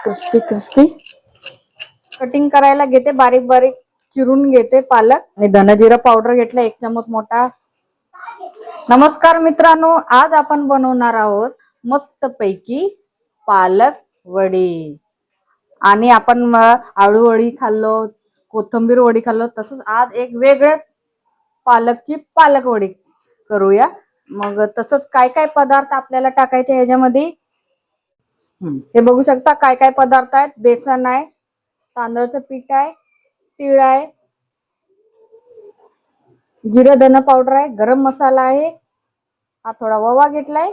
Crispy crispy cutting करायला घेते, बारीक बारीक चिरून घेते पालक आणि धनजिरा पावडर घेतला 1 चमच मोठा। नमस्कार मित्रांनो, आज आपण बनवणार आहोत मस्त पैकी पालक वडी। आणि आपण आळू वडी खाल्लो, कोथिंबीर वडी खाल्लो, तसंच आज एक वेगळ्या पालकची पालक वडी करूया। मग तसंच काय काय पदार्थ आपल्याला टाकायचे याच्यामध्ये हे बघू शकता। काय काय पदार्थ आहेत, बेसन आहे, तांदळाचं पीठ आहे, तीळ आहे, जिरे धन पावडर आहे, गरम मसाला आहे, हा थोडा ओवा घेतलाय,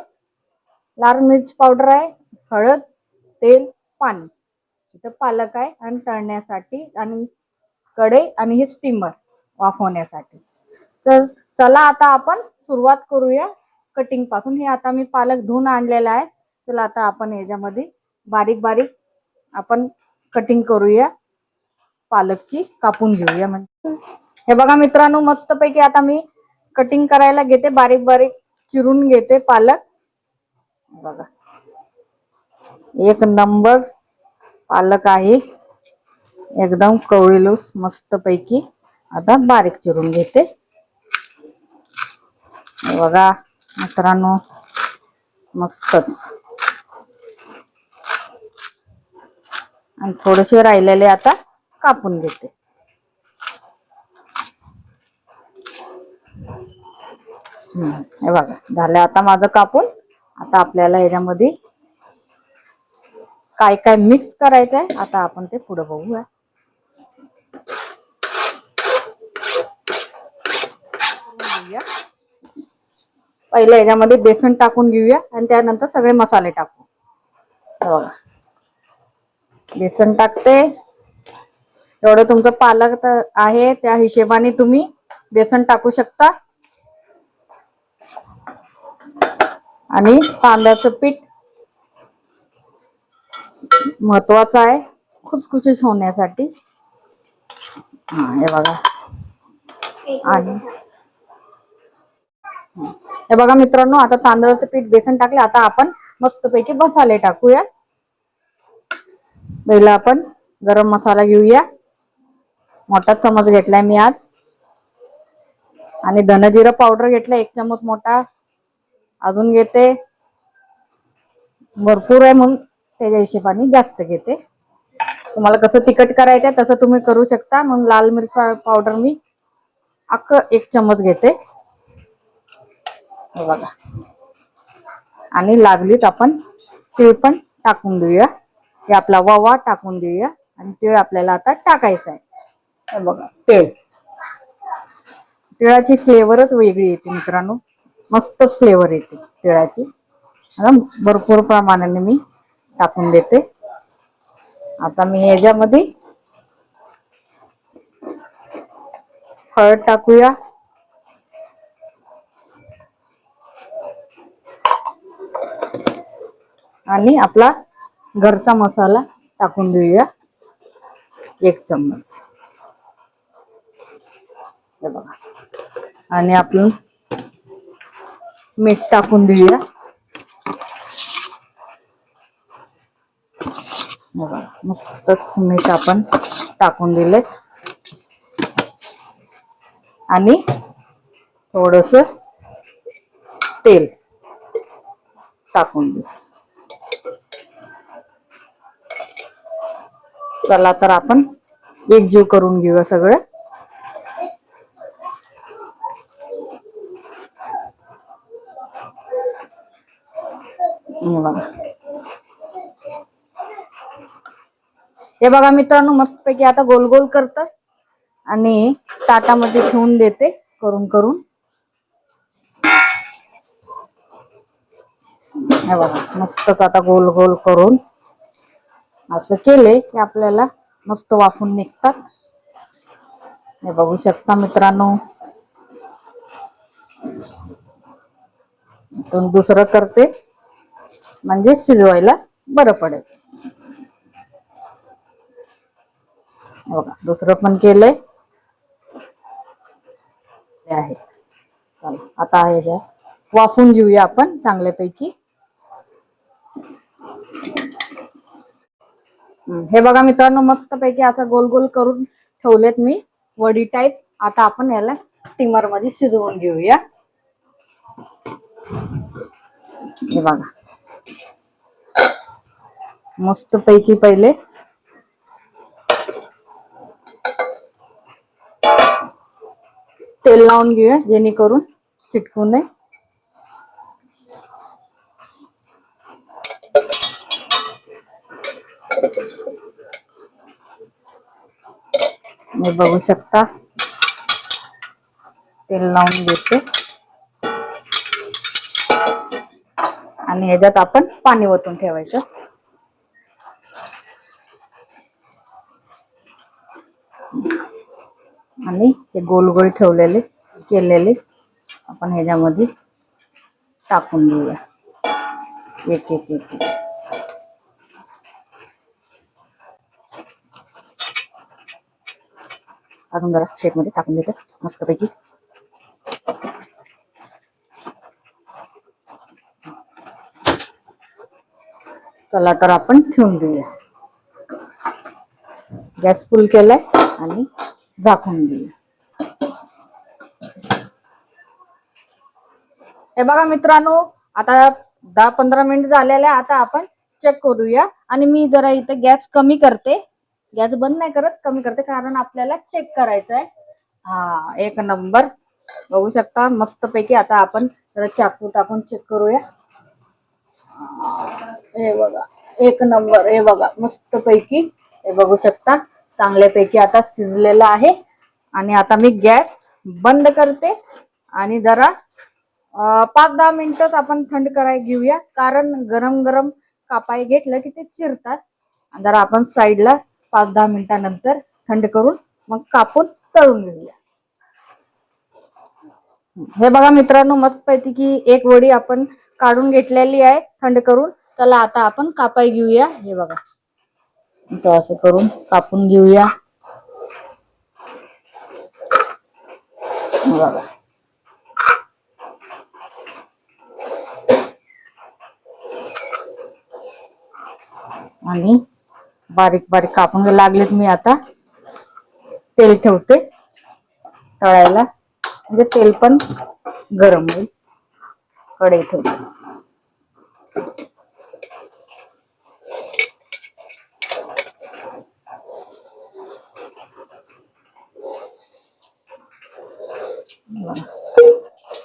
लाल मिर्च पावडर आहे, हळद, तेल, पाणी, इथं पालक आहे आणि तळण्यासाठी आणि कढई आणि हे स्टीमर वाफवण्यासाठी। तर चला आता आपण सुरुवात करूया कटिंग पासून। हे आता मी पालक धुवून आणलेला आहे। चला आता आपण याच्यामध्ये बारीक बारीक आपण कटिंग करूया, पालकची कापून घेऊया। म्हणजे हे बघा मित्रांनो, मस्त पैकी आता मी कटिंग करायला घेते, बारीक बारीक चिरून घेते पालक। बघा एक नंबर पालक आहे, एकदम कवळीलूस मस्त पैकी। आता बारीक चिरून घेते। बघा मित्रांनो, मस्तच। आणि थोडेसे राहिलेले आता कापून घेते। हे बघा झालं आता माझं कापून। आता आपल्याला याच्यामध्ये काय काय मिक्स करायचंय आता आपण ते पुढे बघूया। पहिले याच्यामध्ये बेसन टाकून घेऊया आणि त्यानंतर सगळे मसाले टाकू। बघा बेसन टाकते, एवढं तुमचं पालक आहे त्या हिशोबाने तुम्ही बेसन टाकू शकता। आणि तांदळाचं पीठ महत्वाचं आहे खुसखुशीत होण्यासाठी। हे बघा आणि हे बघा मित्रांनो, आता तांदळाचं पीठ बेसन टाकले। आता आपण मस्तपैकी मसाले टाकूया। पहिला आपण गरम मसाला घेऊया, मोठा चमच घेतलाय मी आज। आणि धनजिरा पावडर घेतला 1 चमच मोठा। अजून घेते, भरपूर आहे म्हणून त्याच्या हिशोबाने जास्त घेते। तुम्हाला कसं तिखट करायचं तसं तुम्ही करू शकता। म्हणून लाल मिर्च पावडर मी अख्खं 1 चमच घेते। हे बघा आणि लागलीच आपण तीळ पण टाकून देऊया। हे आपला ओवा टाकून देऊया आणि तीळ आपल्याला आता टाकायचं आहे। हे बघा तीळ, तिळाची फ्लेवरच वेगळी येते मित्रांनो, मस्तच फ्लेवर येते तिळाची। भरपूर प्रमाणाने मी टाकून देते। आता मी याच्यामध्ये हळद टाकूया, आणि आपला घरचा मसाला टाकून देऊया 1 चम्मच। हे बघा आणि आपण मीठ टाकून देऊया। बघा मस्तच मीठ आपण टाकून दिले आणि थोडस तेल टाकून देऊ। चला तर आपण एकजीव करून घेऊया सगळं। हे बघा मित्रांनो, मस्तपैकी आता गोल गोल करतात आणि ताटामध्ये ठेवून देते करून करून। हे बघा मस्तच आता गोल गोल करून असं केले की आपल्याला मस्त वाफून निघतात। हे बघू शकता मित्रांनो। इथून दुसरं करते म्हणजे शिजवायला बरं पडेल। बघा दुसरं पण केलंय आहे। चला आता हे वाफून घेऊया आपण चांगल्यापैकी। हे बघा मित्रांनो, मस्त पैकी आता गोल गोल करून ठेवलेत मी वडी टाईप. आता आपण याला स्टीमर मध्ये शिजवून घेऊया. हे बघा, मस्त पैकी पहिले तेल लावून घेऊया जेणेकरून चिटकू नये. बघू शकता तेल लावून घेते आणि ह्याच्यात आपण पाणी ओतून ठेवायचं. आणि हे गोल गोल ठेवलेले केलेले आपण ह्याच्यामध्ये टाकून घेऊया एक एक एक. अजून जरा शेप मध्ये टाकून देतो मस्तपैकी. चला तर आपण ठेवून देऊया. गॅस फुल केलाय आणि झाकून घेऊया. हे बघा मित्रांनो, आता 10-15 मिनिट झालेले. आता आपण चेक करूया. आणि मी जरा इथे गॅस कमी करते, गॅस बंद नाही करत, कमी करते, कारण आपल्याला चेक करायचं आहे. हा, एक नंबर. बघू शकता मस्त पैकी. आता आपण जरा चाकू टाकून चेक करूया. हे बघा, एक नंबर. हे बघा मस्त पैकी, हे बघू शकता चांगल्यापैकी आता शिजलेलं आहे. आणि आता मी गॅस बंद करते आणि जरा 5-10 मिनिटच आपण थंड करायला घेऊया, कारण गरम गरम कापाय घेतलं की ते चिरतात. जरा आपण साईडला 5-10 मिनिटानंतर थंड करून मग कापून तळून घेऊया. हे बघा मित्रांनो, मस्त पैकी एक वडी आपण काढून घेतलेली आहे थंड करून. त्याला आता आपण कापाय घेऊया. हे बघा, असं करून कापून घेऊया. बघा, आणि बारीक बारीक कापून लागलेत मी. आता तेल ठेवते तळायला, म्हणजे तेल पण गरम होईल. कढई ठेवते.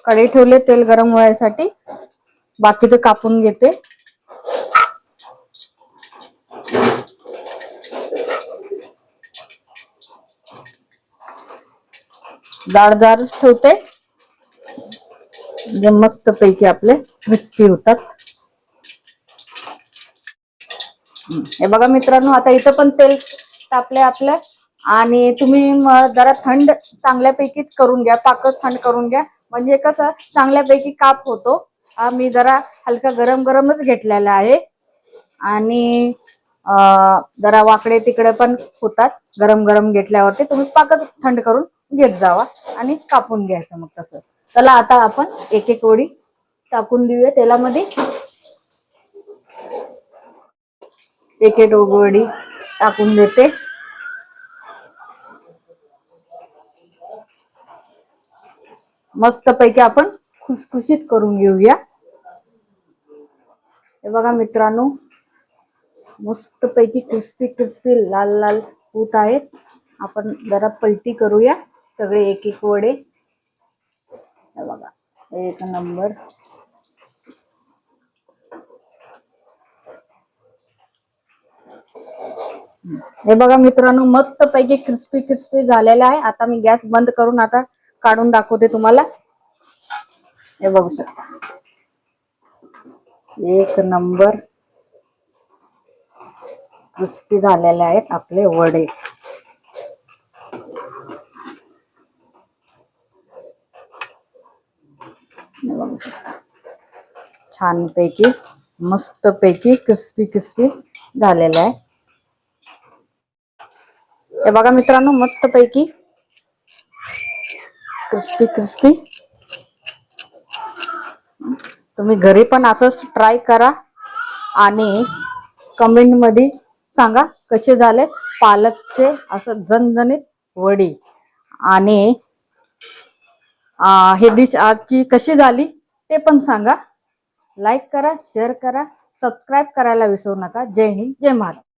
कढई ठेवले तेल गरम व्हायसाठी. बाकी ते कापून घेते. जाड ठेवते, म्हणजे मस्त पैकी आपले क्रिस्पी होतात. हे बघा मित्रांनो, आता इथं पण तेल तापले आपलं. आणि तुम्ही जरा थंड चांगल्यापैकीच करून घ्या, पाकच थंड करून घ्या, म्हणजे कसं चांगल्यापैकी काप होतो. मी जरा हलका गरम गरमच घेतलेला आहे. आणि जरा वाकडे तिकडे पण होतात गरम गरम घेतल्यावरती. तुम्ही पाकच थंड करून घेत जावा आणि कापून घ्यायचं मग तसं. चला आता आपण एक एक वडी टाकून देऊया तेलामध्ये. एक एक वडी टाकून देते. मस्त पैकी आपण खुसखुशीत करून घेऊया. हे बघा मित्रांनो, मस्त पैकी क्रिस्पी क्रिस्पी लाल लाल होत आहेत. आपण जरा पलटी करूया सगळे एक एक वडे. हे बघा, एक नंबर. हे बघा मित्रांनो, मस्त पैकी क्रिस्पी क्रिस्पी झालेला आहे. आता मी गॅस बंद करून आता काढून दाखवते तुम्हाला. हे बघू शकता, एक नंबर क्रिस्पी झालेले आहेत आपले वडे. छान पैकी मस्त पैकी क्रिस्पी क्रिस्पी झालेला आहे. हे बघा मित्रांनो, मस्त पैकी क्रिस्पी क्रिस्पी. तुम्ही घरी पण असंच ट्राय करा आणि कमेंट मध्ये सांगा कसे झाले पालकचे असं झणझणीत वडी. आणि हे डिश आजची कशी झाली ते पण सांगा. लाईक करा, शेअर करा, सबस्क्राईब करायला विसरू नका. जय हिंद, जय महाराष्ट्र.